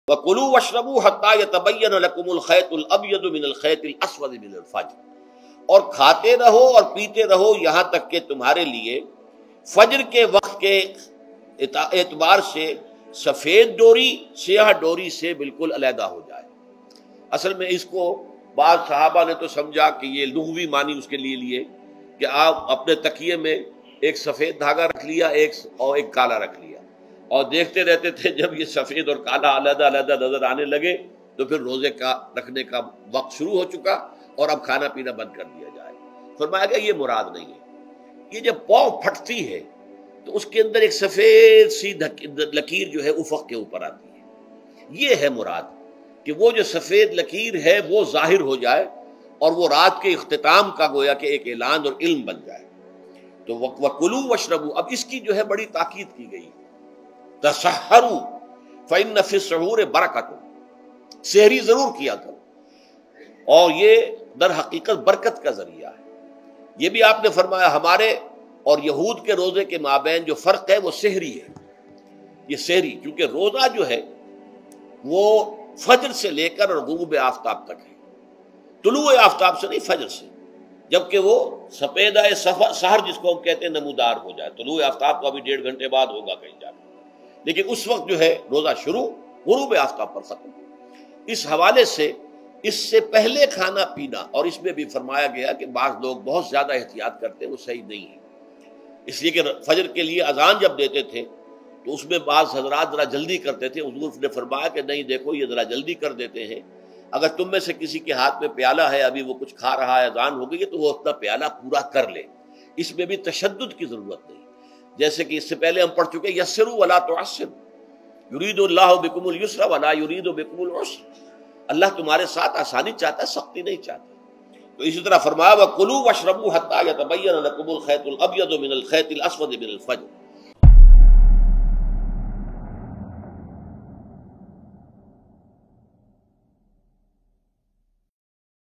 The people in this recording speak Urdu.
وَكُلُوا وَاشْرَبُوا حَتَّى يَتَبَيَّنَ لَكُمُ الْخَيْطُ الْأَبْيَضُ مِنَ الْخَيْطِ الْأَسْوَدِ مِنَ الْفَجْرِ، اور کھاتے رہو اور پیتے رہو یہاں تک کہ تمہارے لیے فجر کے وقت کے اعتبار سے سفید ڈوری سیاہ ڈوری سے بالکل علیحدہ ہو جائے۔ اصل میں اس کو بعض صحابہ نے تو سمجھا کہ یہ لغوی معنی اس کے لیے کہ آپ اپنے تکیے میں ایک سفید دھاگا رکھ لیا ایک کالا رکھ لیا، اور دیکھتے رہتے تھے جب یہ سفید اور کالا علیحدہ علیحدہ نظر آنے لگے تو پھر روزے کا رکھنے کا وقت شروع ہو چکا اور اب کھانا پینا بند کر دیا جائے۔ فرمایا گیا یہ مراد نہیں ہے، یہ جب پاؤں پھٹتی ہے تو اس کے اندر ایک سفید سی لکیر جو ہے افق کے اوپر آتی ہے، یہ ہے مراد کہ وہ جو سفید لکیر ہے وہ ظاہر ہو جائے اور وہ رات کے اختتام کا گویا کہ ایک اعلان اور علم بن جائے۔ تو وَكُلُوا وَاشْرَبُوا، اب اس کی جو ہے بڑی تاکید کی گئی، تسحروا فإن فی السحور برکۃ، سحری ضرور کیا کرو، اور یہ در حقیقت برکت کا ذریعہ ہے۔ یہ بھی آپ نے فرمایا ہمارے اور یہود کے روزے کے مابین جو فرق ہے وہ سحری ہے۔ یہ سحری کیونکہ روزہ جو ہے وہ فجر سے لے کر اور غروب آفتاب تک ہے، طلوع آفتاب سے نہیں، فجر سے، جبکہ وہ سپیدہ سحر جس کو ہم کہتے ہیں نمودار ہو جائے۔ طلوع آفتاب تو ابھی 1.5 گھنٹے بعد ہوگا کہیں جا کے، لیکن اس وقت جو ہے روزہ شروع، غروب آفتاب پر ختم۔ اس حوالے سے اس سے پہلے کھانا پینا، اور اس میں بھی فرمایا گیا کہ بعض لوگ بہت زیادہ احتیاط کرتے ہیں، وہ صحیح نہیں ہے، اس لیے کہ فجر کے لیے اذان جب دیتے تھے تو اس میں بعض حضرات ذرا جلدی کرتے تھے۔ حضور نے فرمایا کہ نہیں، دیکھو یہ ذرا جلدی کر دیتے ہیں، اگر تم میں سے کسی کے ہاتھ میں پیالہ ہے، ابھی وہ کچھ کھا رہا ہے، اذان ہو گئی ہے، تو وہ اپنا پیالہ پورا کر لے۔ اس میں بھی تشدد کی ضرورت نہیں، جیسے کہ اس سے پہلے ہم پڑھ چکے یسروا ولا تعسروا یرید اللہ بکم الیسر ولا یرید بکم العسر، اللہ تمہارے ساتھ آسانی چاہتا ہے، سختی نہیں چاہتا۔ تو اسی طرح فرمایا وَكُلُوا وَاشْرَبُوا حَتَّى يَتَبَيَّنَ لَكُمُ الْخَيْطُ الْأَبْيَضُ مِنَ الْخَيْطِ الْأَسْوَدِ مِنَ الْفَجْرِ۔